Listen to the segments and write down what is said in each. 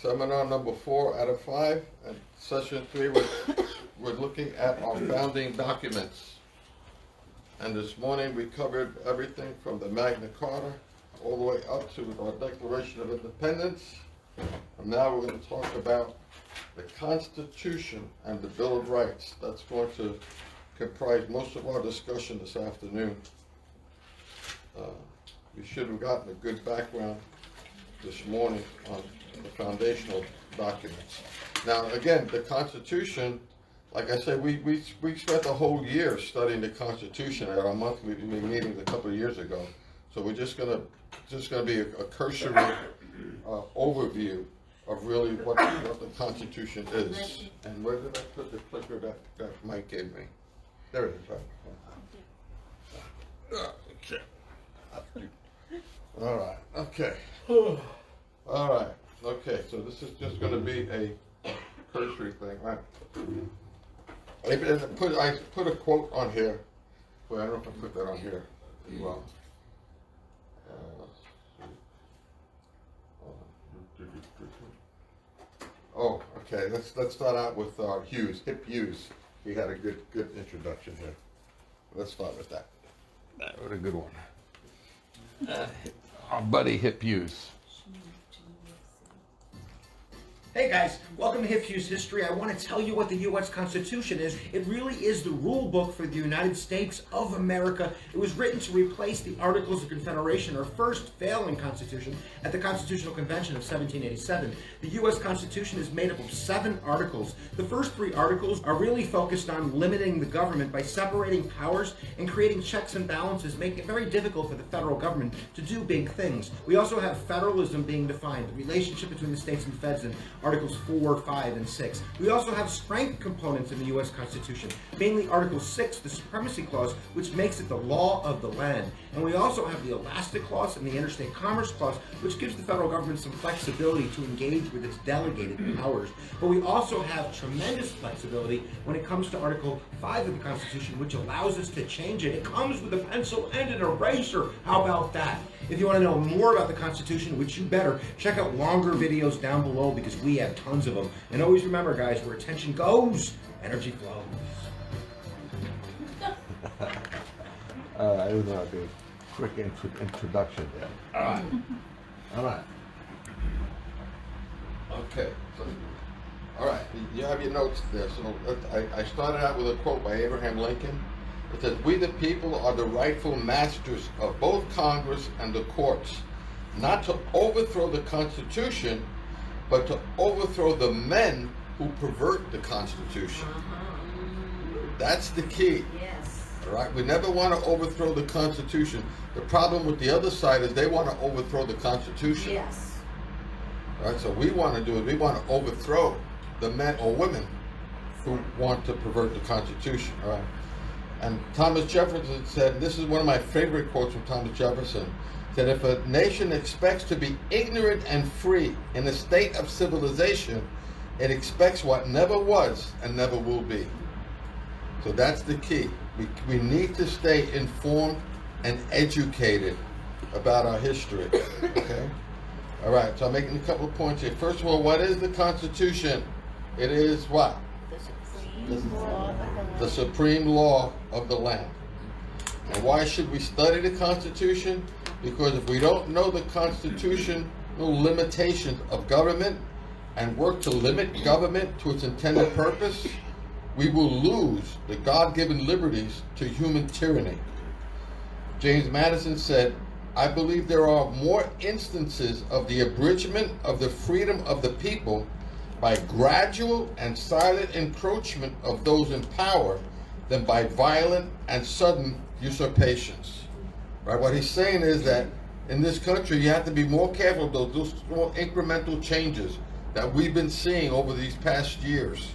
Seminar number 4 out of 5, and session 3, we're looking at our founding documents. And this morning we covered everything from the Magna Carta all the way up to our Declaration of Independence. And now we're going to talk about the Constitution and the Bill of Rights. That's going to comprise most of our discussion this afternoon. We should have gotten a good background this morning on the foundational documents. Now, again, the Constitution, like I said, we spent the whole year studying the Constitution at our monthly meetings a couple of years ago. So we're just gonna be a cursory overview of really what the Constitution is. And where did I put the clicker that Mike gave me? There it is. Okay. All right. Okay. All right. Okay. So this is just going to be a cursory thing, right? I put a quote on here. Well, I don't know if I put that on here as well. Oh, okay. Let's start out with Hughes, Hip Hughes. He had a good introduction here. Let's start with that. That was a good one. Our buddy Hip Hughes. Hey guys, welcome to Hip Hughes History. I want to tell you what the U.S. Constitution is. It really is the rule book for the United States of America. It was written to replace the Articles of Confederation, our first failing constitution, at the Constitutional Convention of 1787. The U.S. Constitution is made up of 7 articles. The first 3 articles are really focused on limiting the government by separating powers and creating checks and balances, making it very difficult for the federal government to do big things. We also have federalism being defined, the relationship between the states and feds in Articles 4, 5, and 6. We also have strength components in the U.S. Constitution, mainly Article 6, the Supremacy Clause, which makes it the law of the land. And we also have the Elastic Clause and the Interstate Commerce Clause, which gives the federal government some flexibility to engage with its delegated powers. But we also have tremendous flexibility when it comes to Article 5 of the Constitution, which allows us to change it. It comes with a pencil and an eraser. How about that? If you want to know more about the Constitution, which you better, check out longer videos down below because we have tons of them. And always remember, guys, where attention goes, energy flows. I don't know how to do a quick introduction there. All right. Okay. So, all right. You have your notes there. So I started out with a quote by Abraham Lincoln. It says, "We the people are the rightful masters of both Congress and the courts, not to overthrow the Constitution, but to overthrow the men who pervert the Constitution." That's the key. Yes. All right? We never want to overthrow the Constitution. The problem with the other side is they want to overthrow the Constitution. Yes. All right? So we want to do is we want to overthrow the men or women who want to pervert the Constitution. All right? And Thomas Jefferson said, this is one of my favorite quotes from Thomas Jefferson, that if a nation expects to be ignorant and free in a state of civilization, it expects what never was and never will be. So that's the key. We need to stay informed and educated about our history. Okay? All right, so I'm making a couple of points here. First of all, what is the Constitution? It is what? The supreme law of the land. And why should we study the Constitution? Because if we don't know the constitutional limitations of government and work to limit government to its intended purpose, we will lose the God-given liberties to human tyranny. James Madison said, "I believe there are more instances of the abridgment of the freedom of the people by gradual and silent encroachment of those in power than by violent and sudden usurpations." Right? What he's saying is that in this country, you have to be more careful of those small incremental changes that we've been seeing over these past years,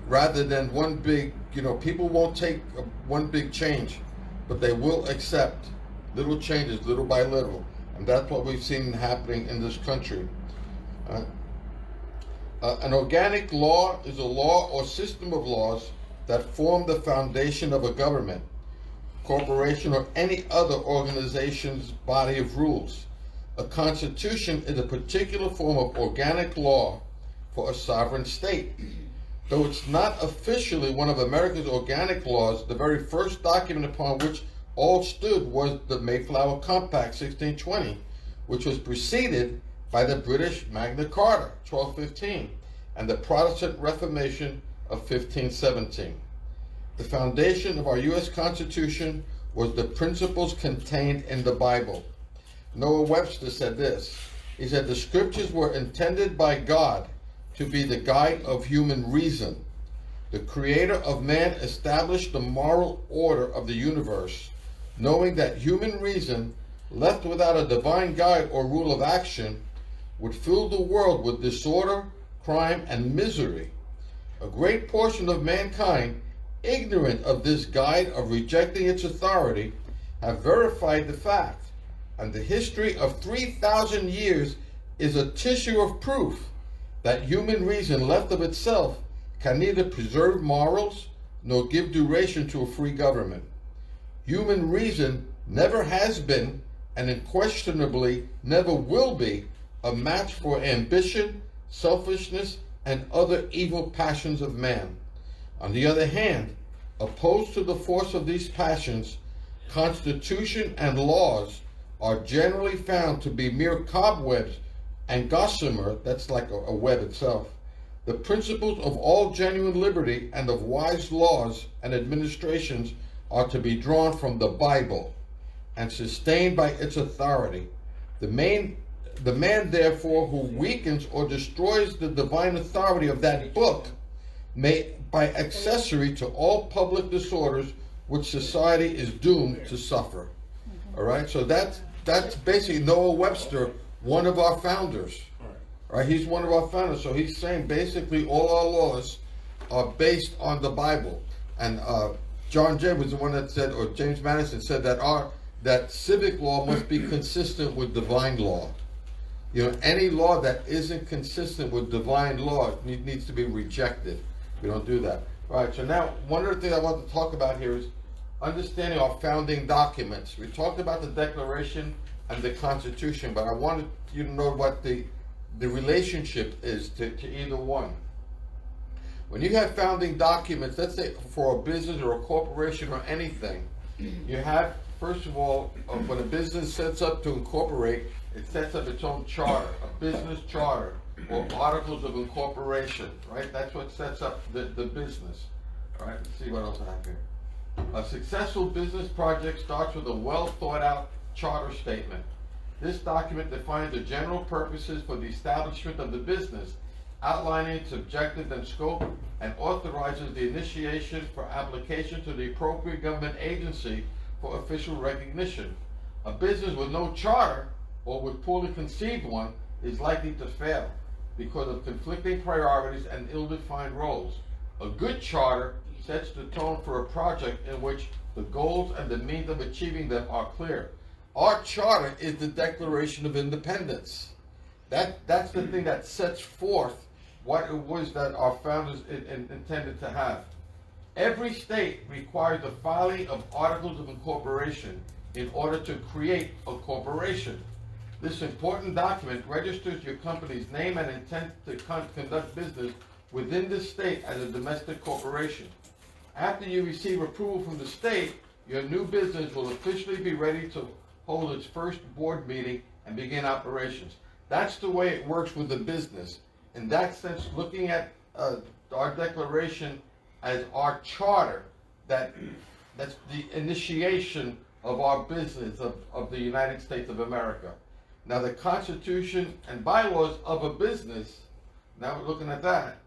rather than one big, people won't take one big change, but they will accept little changes, little by little. And that's what we've seen happening in this country. An organic law is a law or system of laws that form the foundation of a government, corporation, or any other organization's body of rules. A constitution is a particular form of organic law for a sovereign state. Though it's not officially one of America's organic laws, the very first document upon which all stood was the Mayflower Compact, 1620, which was preceded by the British Magna Carta, 1215, and the Protestant Reformation of 1517. The foundation of our U.S. Constitution was the principles contained in the Bible. Noah Webster said this. He said, "The scriptures were intended by God to be the guide of human reason. The creator of man established the moral order of the universe, knowing that human reason, left without a divine guide or rule of action, would fill the world with disorder, crime, and misery. A great portion of mankind, ignorant of this guide, of rejecting its authority, have verified the fact, and the history of 3,000 years is a tissue of proof that human reason left of itself can neither preserve morals nor give duration to a free government. Human reason never has been, and unquestionably never will be, a match for ambition, selfishness, and other evil passions of man. On the other hand, opposed to the force of these passions, constitution and laws are generally found to be mere cobwebs and gossamer, that's like a web itself. The principles of all genuine liberty and of wise laws and administrations are to be drawn from the Bible and sustained by its authority. The man, therefore, who weakens or destroys the divine authority of that book may, by accessory to all public disorders which society is doomed to suffer." All right, so that's basically Noah Webster, one of our founders. Right, he's one of our founders, so he's saying basically all our laws are based on the Bible. And John Jay was the one that said, or James Madison said that civic law must be consistent with divine law. You know, any law that isn't consistent with divine law needs to be rejected. We don't do that. All right, so now one of the things I want to talk about here is understanding our founding documents. We talked about the Declaration and the Constitution, but I wanted you to know what the relationship is to either one. When you have founding documents, let's say for a business or a corporation or anything, you have, first of all, when a business sets up to incorporate, it sets up its own charter, a business charter, or articles of incorporation, right? That's what sets up the business. All right, let's see what else I have here. A successful business project starts with a well thought out charter statement. This document defines the general purposes for the establishment of the business, outlining its objectives and scope, and authorizes the initiation for application to the appropriate government agency for official recognition. A business with no charter, or with poorly conceived one, is likely to fail because of conflicting priorities and ill-defined roles. A good charter sets the tone for a project in which the goals and the means of achieving them are clear. Our charter is the Declaration of Independence. That's the thing that sets forth what it was that our founders intended to have. Every state requires the filing of articles of incorporation in order to create a corporation. This important document registers your company's name and intent to conduct business within the state as a domestic corporation. After you receive approval from the state, your new business will officially be ready to hold its first board meeting and begin operations. That's the way it works with the business. In that sense, looking at our declaration as our charter, that's the initiation of our business of the United States of America. Now the Constitution and bylaws of a business, now we're looking at that.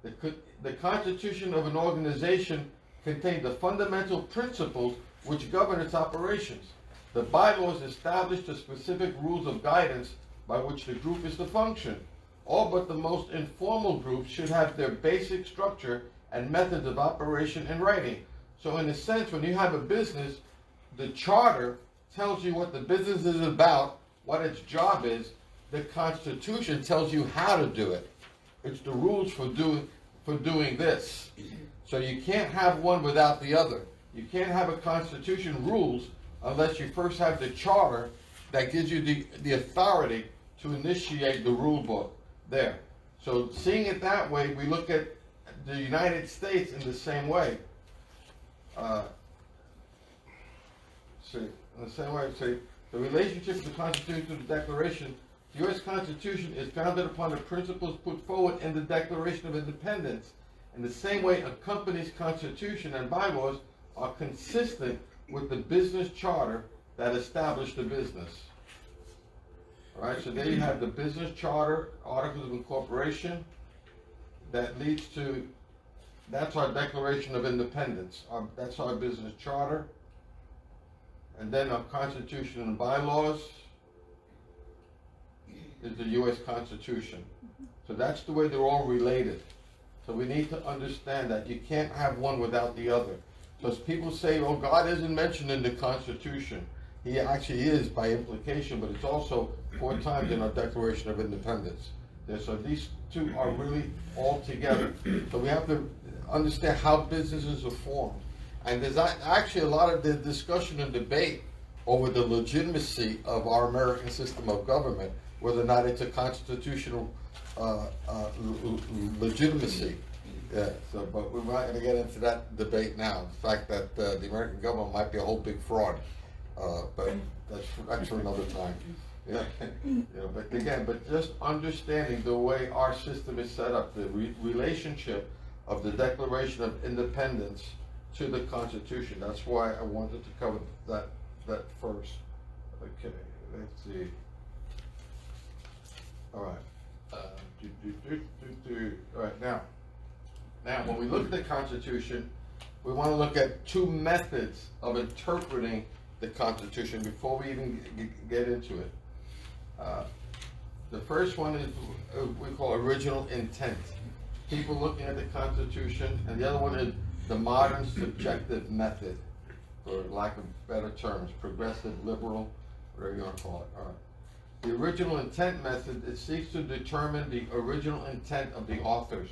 The Constitution of an organization contains the fundamental principles which govern its operations. The bylaws establish the specific rules of guidance by which the group is to function. All but the most informal groups should have their basic structure and methods of operation in writing. So in a sense, when you have a business, the charter tells you what the business is about, what its job is. The Constitution tells you how to do it. It's the rules for doing this. So you can't have one without the other. You can't have a Constitution rules unless you first have the charter that gives you the authority to initiate the rule book there. So seeing it that way, we look at the United States in the same way. See, the relationship of the Constitution to the Declaration. The U.S. Constitution is founded upon the principles put forward in the Declaration of Independence. In the same way, a company's constitution and bylaws are consistent with the business charter that established the business. All right, so there you have the business charter, articles of incorporation, that leads to, that's our Declaration of Independence. That's our business charter. And then our Constitution and bylaws is the U.S. Constitution. So that's the way they're all related. So we need to understand that you can't have one without the other. So as people say, oh, God isn't mentioned in the Constitution. He actually is by implication, but it's also 4 times in our Declaration of Independence. So these two are really all together. So we have to understand how businesses are formed. And there's actually a lot of the discussion and debate over the legitimacy of our American system of government, whether or not it's a constitutional legitimacy. Yeah, so, but we're not going to get into that debate now. The fact that the American government might be a whole big fraud, but that's for another time. Yeah, but again, but just understanding the way our system is set up, the relationship of the Declaration of Independence to the Constitution. That's why I wanted to cover that first. Okay, let's see. All right. All right, now when we look at the Constitution, we want to look at 2 methods of interpreting the Constitution before we even get into it. The first one is we call original intent. People looking at the Constitution, and the other one is the modern subjective method, for lack of better terms, progressive, liberal, whatever you want to call it. All right. The original intent method, it seeks to determine the original intent of the authors.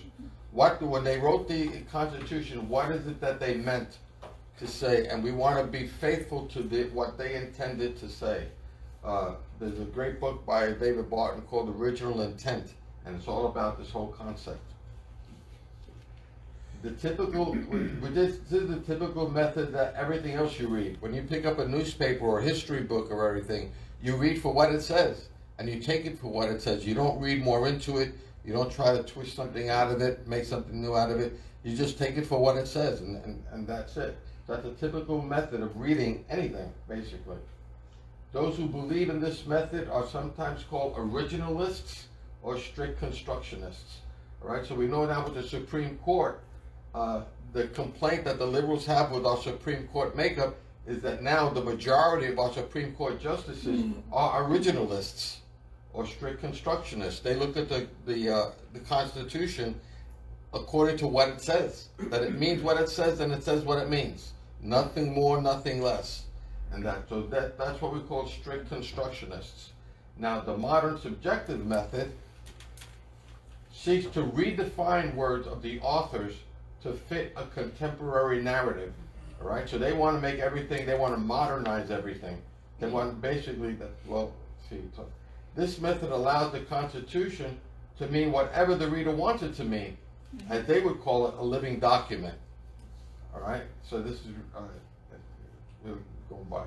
When they wrote the Constitution, what is it that they meant to say? And we want to be faithful to what they intended to say. There's a great book by David Barton called Original Intent, and it's all about this whole concept. This is the typical method that everything else you read. When you pick up a newspaper or a history book or everything, you read for what it says, and you take it for what it says. You don't read more into it. You don't try to twist something out of it, make something new out of it. You just take it for what it says, and that's it. That's a typical method of reading anything, basically. Those who believe in this method are sometimes called originalists or strict constructionists. All right, so we know now with the Supreme Court, the complaint that the liberals have with our Supreme Court makeup is that now the majority of our Supreme Court justices are originalists or strict constructionists. They look at the Constitution according to what it says, that it means what it says and it says what it means. Nothing more, nothing less. And that's what we call strict constructionists. Now, the modern subjective method seeks to redefine words of the authors to fit a contemporary narrative. All right, so they want to make everything, they want to modernize everything. They want basically this method allows the Constitution to mean whatever the reader wants it to mean, as they would call it, a living document. All right, so this is going by.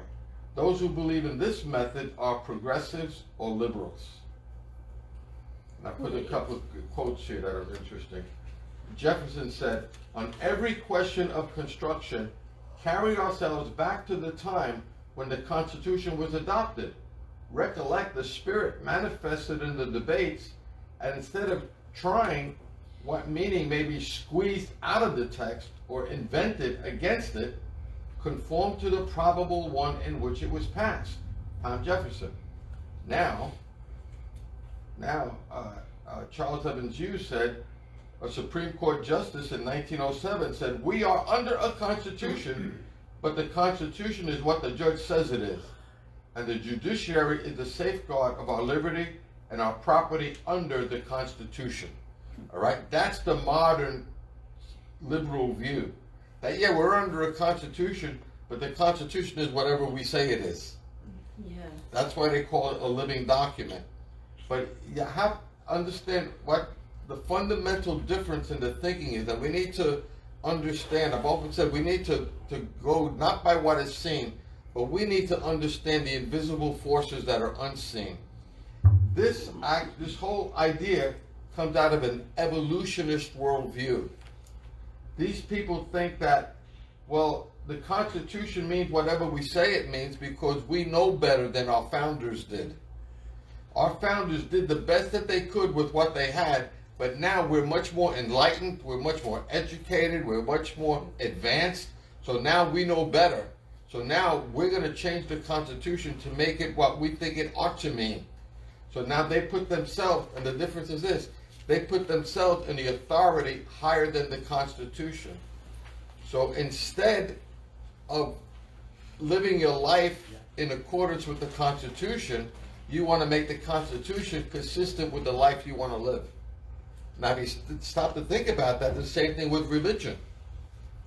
Those who believe in this method are progressives or liberals. And I put a couple of quotes here that are interesting. Jefferson said, "On every question of construction, carry ourselves back to the time when the Constitution was adopted. Recollect the spirit manifested in the debates, and instead of trying what meaning may be squeezed out of the text or invented against it, conform to the probable one in which it was passed." Tom Jefferson. Now, Charles Evans Hughes said, a Supreme Court justice in 1907 said, "We are under a Constitution, but the Constitution is what the judge says it is. And the judiciary is the safeguard of our liberty and our property under the Constitution." All right? That's the modern liberal view. That, yeah, we're under a Constitution, but the Constitution is whatever we say it is. Yeah. That's why they call it a living document. But you have to understand what the fundamental difference in the thinking is, that we need to understand. I've often said we need to go not by what is seen, but we need to understand the invisible forces that are unseen. This whole idea comes out of an evolutionist worldview. These people think that, well, the Constitution means whatever we say it means because we know better than our founders did. Our founders did the best that they could with what they had, but now we're much more enlightened, we're much more educated, we're much more advanced, so now we know better. So now we're going to change the Constitution to make it what we think it ought to mean. So now they put themselves, and the difference is this, they put themselves in the authority higher than the Constitution. So instead of living your life in accordance with the Constitution, you want to make the Constitution consistent with the life you want to live. Now, if you stop to think about that, the same thing with religion.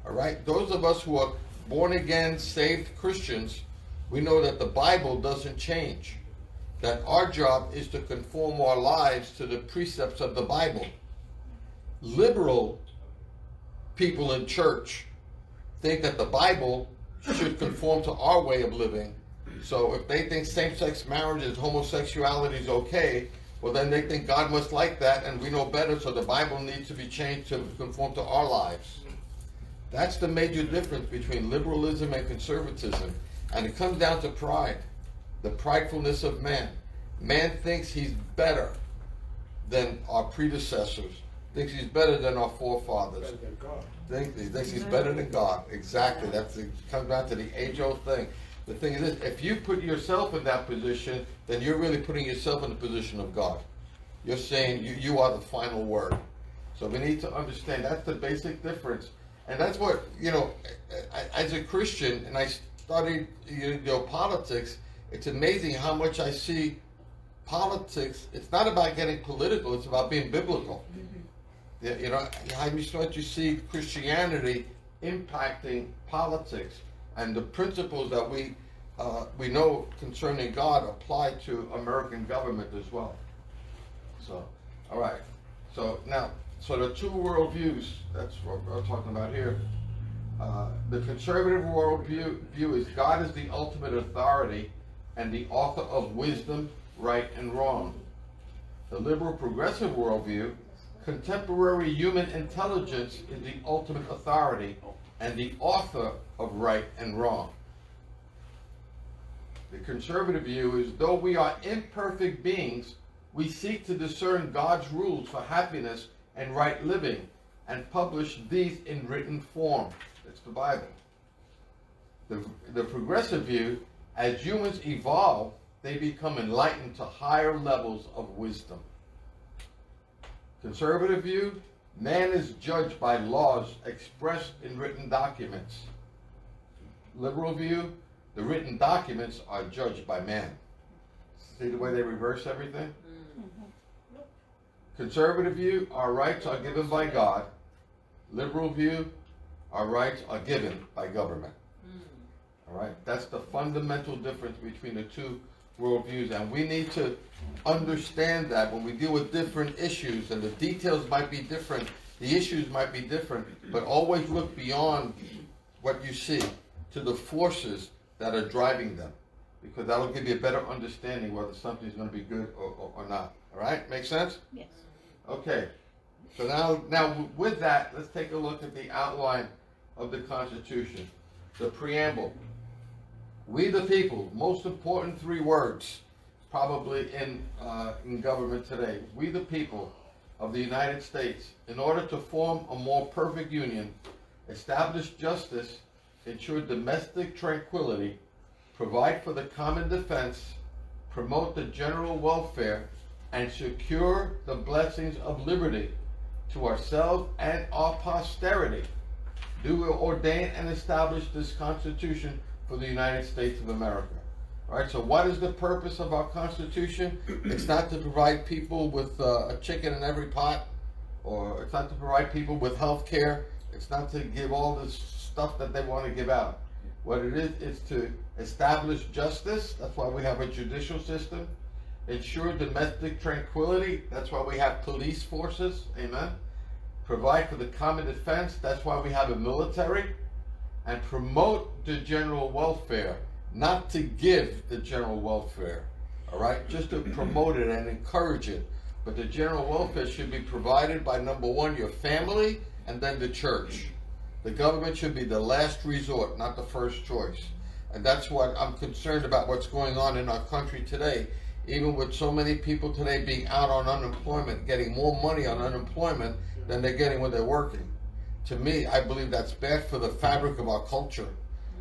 All right? Those of us who are born again, saved Christians, we know that the Bible doesn't change. That our job is to conform our lives to the precepts of the Bible. Liberal people in church think that the Bible should conform to our way of living. So if they think same-sex marriage is homosexuality is okay, well then they think God must like that and we know better, so the Bible needs to be changed to conform to our lives. That's the major difference between liberalism and conservatism. And it comes down to pride. The pridefulness of man. Man thinks he's better than our predecessors. Thinks he's better than our forefathers. He thinks he's better than God. Exactly. It comes down to the age-old thing. The thing is this, if you put yourself in that position, then you're really putting yourself in the position of God. You're saying you are the final word. So we need to understand that's the basic difference. And that's what, as a Christian, and I studied politics, it's amazing how much I see politics. It's not about getting political, it's about being biblical. How much you see Christianity impacting politics, and the principles that we know concerning God apply to American government as well. So, all right. So now, the two worldviews, that's what we're talking about here. The conservative worldview is God is the ultimate authority and the author of wisdom, right and wrong. The liberal progressive worldview, contemporary human intelligence is the ultimate authority and the author of right and wrong. The conservative view is, though we are imperfect beings, we seek to discern God's rules for happiness and right living and publish these in written form. That's the Bible. The progressive view, as humans evolve, they become enlightened to higher levels of wisdom. Conservative view, man is judged by laws expressed in written documents. Liberal view, the written documents are judged by man. See the way they reverse everything? Conservative view, our rights are given by God. Liberal view, our rights are given by government. All right? That's the fundamental difference between the two worldviews, and we need to understand that when we deal with different issues, and the details might be different, the issues might be different, but always look beyond what you see to the forces that are driving them, because that'll give you a better understanding whether something's going to be good or not. All right? Make sense? Yes. Okay. So now with that, let's take a look at the outline of the Constitution. The preamble. We the people, most important three words probably in government today. We the people of the United States, in order to form a more perfect union, establish justice, ensure domestic tranquility, provide for the common defense, promote the general welfare, and secure the blessings of liberty to ourselves and our posterity, do ordain and establish this Constitution for the United States of America. All right, so what is the purpose of our Constitution? It's not to provide people with a chicken in every pot, or it's not to provide people with health care. It's not to give all this stuff that they want to give out. What it is to establish justice, that's why we have a judicial system. Ensure domestic tranquility, that's why we have police forces, amen. Provide for the common defense, that's why we have a military. And promote the general welfare, not to give the general welfare, all right? Just to promote it and encourage it. But the general welfare should be provided by, number one, your family, and then the church. The government should be the last resort, not the first choice. And that's what I'm concerned about, what's going on in our country today. Even with so many people today being out on unemployment, getting more money on unemployment than they're getting when they're working. To me, I believe that's bad for the fabric of our culture.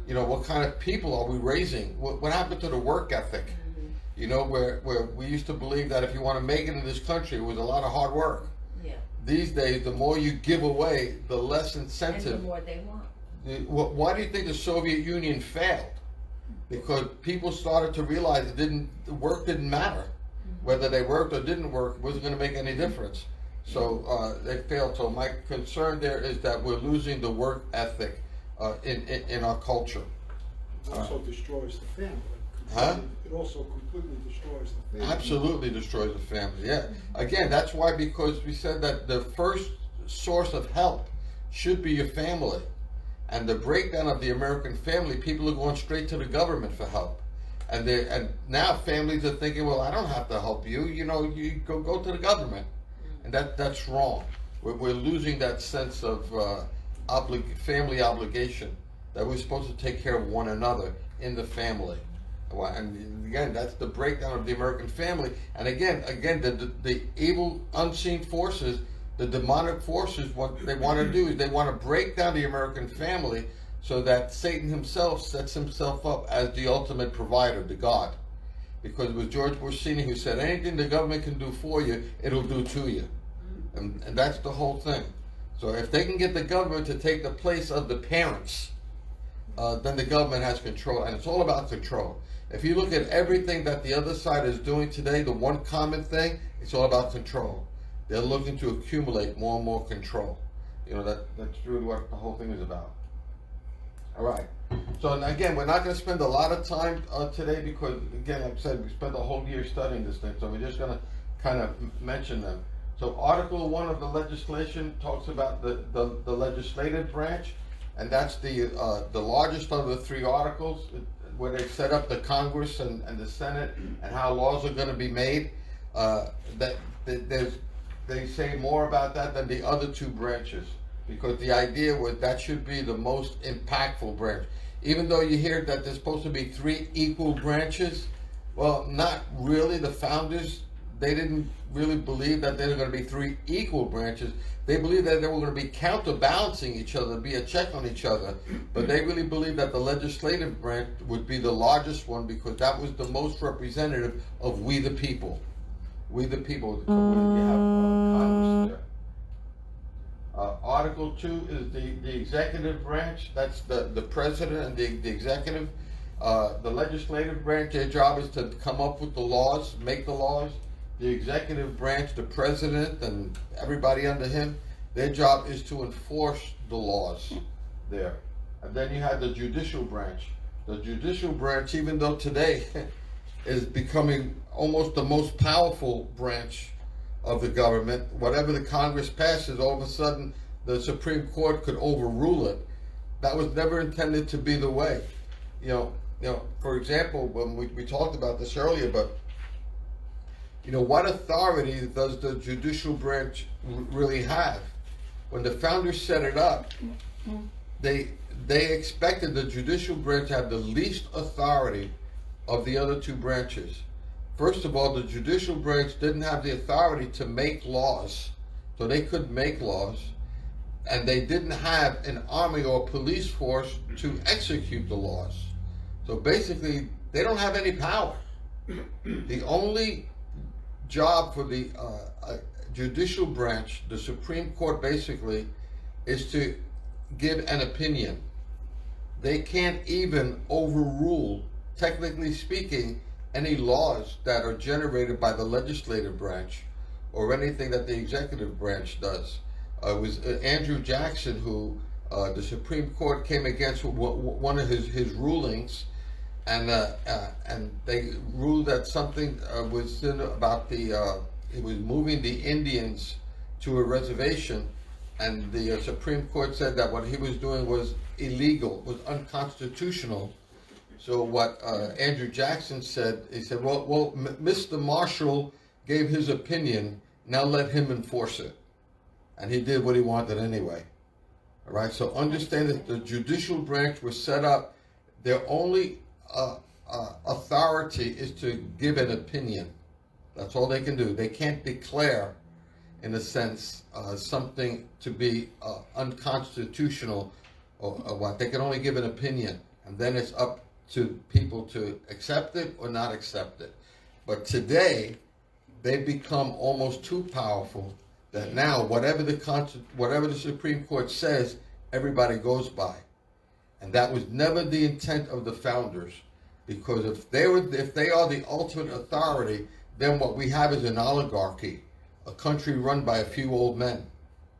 You know, what kind of people are we raising? What happened to the work ethic? You know, where we used to believe that if you want to make it in this country, it was a lot of hard work. Yeah. These days, the more you give away, the less incentive. And the more they want. Why do you think the Soviet Union failed? Because people started to realize work didn't matter. Whether they worked or didn't work wasn't going to make any difference. So they failed. So my concern there is that we're losing the work ethic in our culture. It also destroys the family. Huh? It also completely destroys the family. Absolutely destroys the family, yeah. Again, that's why, because we said that the first source of help should be your family. And the breakdown of the American family, people are going straight to the government for help. And now families are thinking, well, I don't have to help you. You know, you go to the government. And that's wrong. We're losing that sense of family obligation, that we're supposed to take care of one another in the family. And again, that's the breakdown of the American family. And again, the evil unseen forces, the demonic forces, what they want to do is they want to break down the American family so that Satan himself sets himself up as the ultimate provider, the God. Because it was George Bush Sr. who said, anything the government can do for you, it'll do to you. And that's the whole thing. So if they can get the government to take the place of the parents, then the government has control. And it's all about control. If you look at everything that the other side is doing today, the one common thing, it's all about control. They're looking to accumulate more and more control. You know, that's really what the whole thing is about. All right. So again, we're not going to spend a lot of time today because, again, like I said, we spent a whole year studying this thing. So we're just going to kind of mention them. So Article 1 of the legislation talks about the legislative branch, and that's the largest of the three articles, where they set up the Congress and the Senate and how laws are going to be made. They say more about that than the other two branches, because the idea was that should be the most impactful branch. Even though you hear that there's supposed to be three equal branches, well, not really. The founders, they didn't really believe that there were going to be three equal branches. They believed that they were going to be counterbalancing each other, be a check on each other. But they really believed that the legislative branch would be the largest one, because that was the most representative of we the people. We the people. We have Congress there. Article 2 is the executive branch. That's the president and the executive. The legislative branch, their job is to come up with the laws, make the laws. The executive branch, the president and everybody under him, their job is to enforce the laws there. And then you have the judicial branch. The judicial branch, even though today is becoming almost the most powerful branch of the government, whatever the Congress passes, all of a sudden the Supreme Court could overrule it. That was never intended to be the way. You know, for example, when we talked about this earlier, but you know, what authority does the judicial branch really have? When the founders set it up, they expected the judicial branch to have the least authority of the other two branches. First of all, the judicial branch didn't have the authority to make laws, so they couldn't make laws, and they didn't have an army or police force to execute the laws. So basically, they don't have any power. The only job for the judicial branch, the Supreme Court basically, is to give an opinion. They can't even overrule, technically speaking, any laws that are generated by the legislative branch or anything that the executive branch does. It was Andrew Jackson who the Supreme Court came against one of his rulings. and they ruled that something was in about it was moving the Indians to a reservation, and the Supreme Court said that what he was doing was illegal, was unconstitutional. So what Andrew Jackson said, he said, well, Mr. Marshall gave his opinion, now let him enforce it. And he did what he wanted anyway. All right, so understand that the judicial branch was set up, their only authority is to give an opinion. That's all they can do. They can't declare, in a sense, something to be unconstitutional or what. They can only give an opinion, and then it's up to people to accept it or not accept it. But today, they've become almost too powerful that now whatever the Supreme Court says, everybody goes by. And that was never the intent of the founders, because if they are the ultimate authority, then what we have is an oligarchy, a country run by a few old men,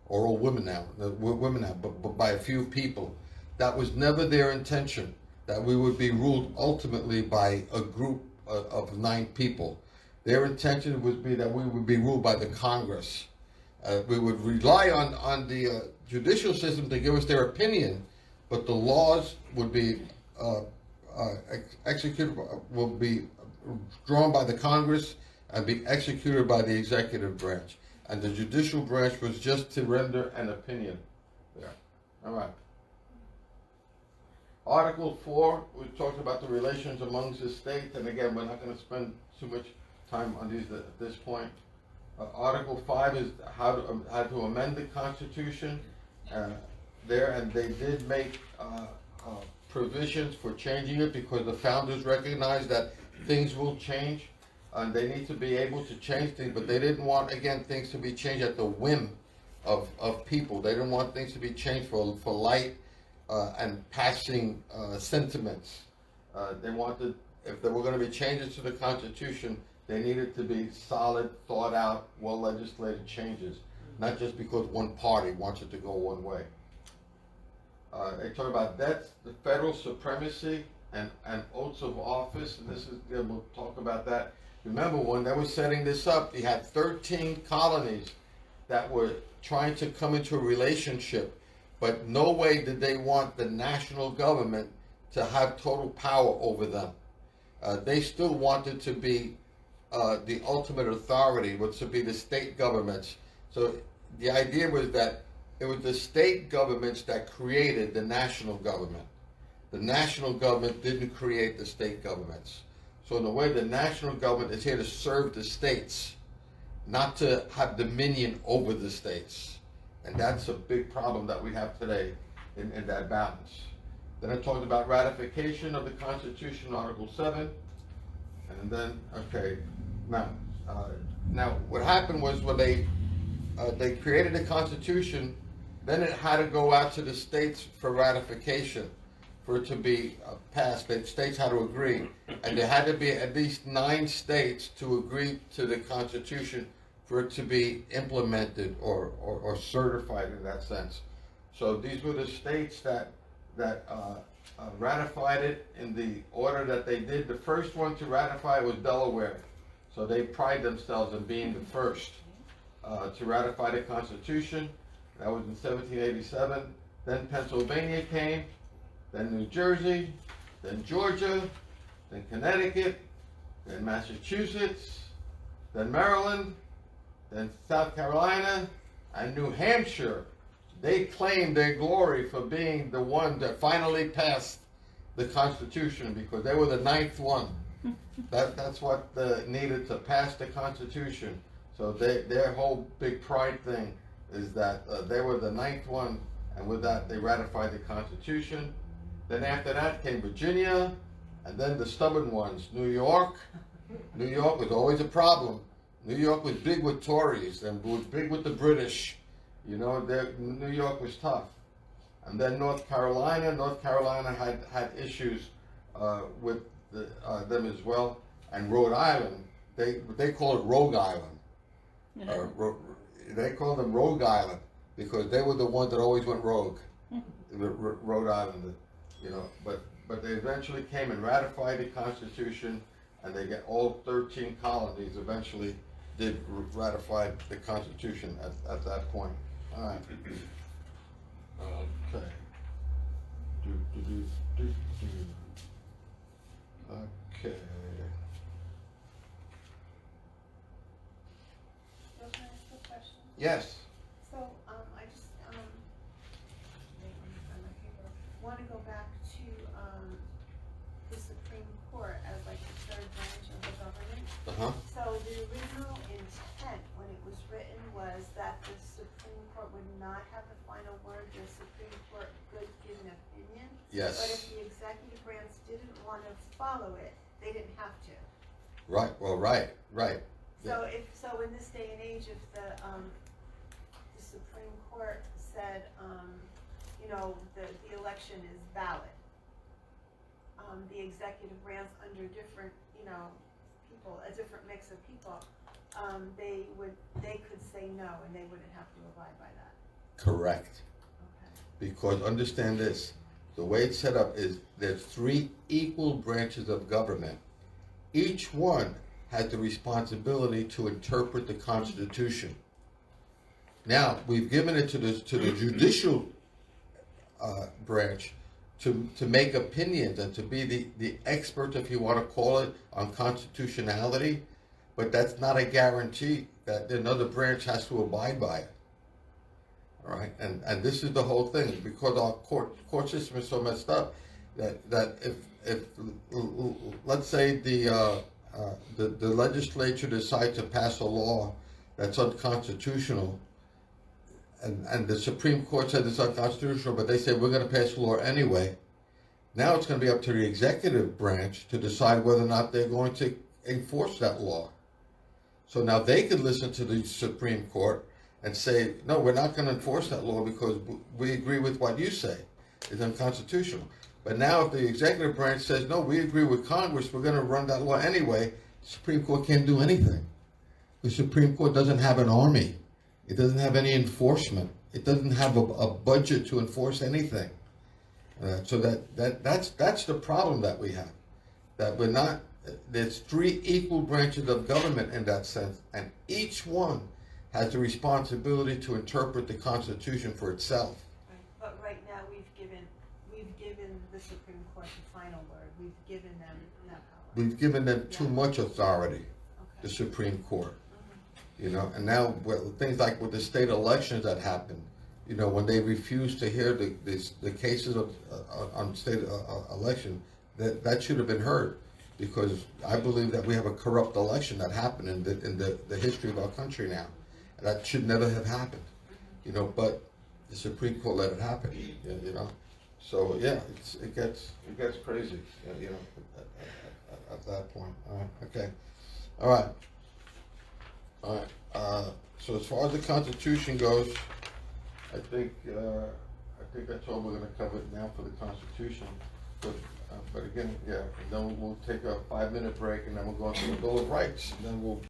or old women now, but by a few people. That was never their intention, that we would be ruled ultimately by a group of 9 people. Their intention would be that we would be ruled by the Congress. We would rely on the judicial system to give us their opinion, but the laws would be executed, will be drawn by the Congress and be executed by the executive branch. And the judicial branch was just to render an opinion there. All right. Article 4, we talked about the relations amongst the states, and again, we're not going to spend too much time on these at this point. Article 5 is how to amend the Constitution there, and they did make provisions for changing it because the founders recognized that things will change, and they need to be able to change things, but they didn't want, again, things to be changed at the whim of people. They didn't want things to be changed for light and passing sentiments. They wanted, if there were going to be changes to the Constitution, they needed to be solid, thought out, well-legislated changes, not just because one party wants it to go one way. They talk about debts, the federal supremacy, and oaths of office, and this is, we'll talk about that. Remember, when they were setting this up, you had 13 colonies that were trying to come into a relationship, but no way did they want the national government to have total power over them. They still wanted to be the ultimate authority, was to be the state governments. So the idea was that it was the state governments that created the national government. The national government didn't create the state governments. So in a way, the national government is here to serve the states, not to have dominion over the states. And that's a big problem that we have today in that balance. Then I talked about ratification of the Constitution, Article 7. And then, okay, now what happened was when they created the Constitution, then it had to go out to the states for ratification, for it to be passed. The states had to agree, and there had to be at least 9 states to agree to the Constitution for it to be implemented or certified in that sense. So these were the states that ratified it in the order that they did. The first one to ratify was Delaware. So they pride themselves in being the first to ratify the Constitution. That was in 1787. Then Pennsylvania came, then New Jersey, then Georgia, then Connecticut, then Massachusetts, then Maryland, then South Carolina, and New Hampshire. They claimed their glory for being the one that finally passed the Constitution because they were the 9th one. That's what needed to pass the Constitution. So their whole big pride thing is that they were the 9th one, and with that they ratified the Constitution. Then after that came Virginia, and then the stubborn ones, New York. New York was always a problem. New York was big with Tories and was big with the British. You know, New York was tough. And then North Carolina had issues with them as well. And Rhode Island, they call it Rogue Island. They call them Rogue Island because they were the ones that always went rogue. Rhode Island, you know. But but they eventually came and ratified the Constitution, and they get all 13 colonies eventually did ratify the Constitution at that point. All right. Okay. Okay. So can I ask a question? Yes. So, I just, wait, let me find my paper. Want to go back to, the Supreme Court as like the third branch of the government. Uh-huh. So the original intent when it was written was that the Supreme Court would not have the final word, the Supreme Court could give an opinion. Yes. But if the executive branch didn't want to follow it, they didn't have to. Right. Well, right. So so in this day and age, if the Supreme Court said, the election is valid, the executive branch under different, people, a different mix of people, they could say no and they wouldn't have to abide by that. Correct. Okay. Because understand this, the way it's set up is there's 3 equal branches of government. Each one has the responsibility to interpret the Constitution. Now, we've given it to the judicial branch to make opinions and to be the expert, if you want to call it, on constitutionality, but that's not a guarantee that another branch has to abide by it. All right, and this is the whole thing, because our court system is so messed up that if let's say the legislature decides to pass a law that's unconstitutional, and the Supreme Court said it's unconstitutional, but they say we're going to pass a law anyway. Now it's going to be up to the executive branch to decide whether or not they're going to enforce that law. So now they could listen to the Supreme Court and say, no, we're not going to enforce that law because we agree with what you say is unconstitutional. But now if the executive branch says, no, we agree with Congress, we're going to run that law anyway, the Supreme Court can't do anything. The Supreme Court doesn't have an army. It doesn't have any enforcement. It doesn't have a budget to enforce anything. So that's the problem that we have. That we're not, there's 3 equal branches of government in that sense, and each one has the responsibility to interpret the Constitution for itself. Right. But right now, we've given the Supreme Court the final word. We've given them that power. We've given them too much authority, Okay. the Supreme Court. And now things like with the state elections that happened, when they refused to hear the cases on state election, that should have been heard, because I believe that we have a corrupt election that happened in the history of our country now. That should never have happened, but the Supreme Court let it happen, So yeah, it gets crazy, at that point. All right, okay, all right. So as far as the Constitution goes, I think that's all we're going to cover now for the Constitution. But again, yeah, and then we'll take a 5-minute break, and then we'll go into the Bill of Rights, and then we'll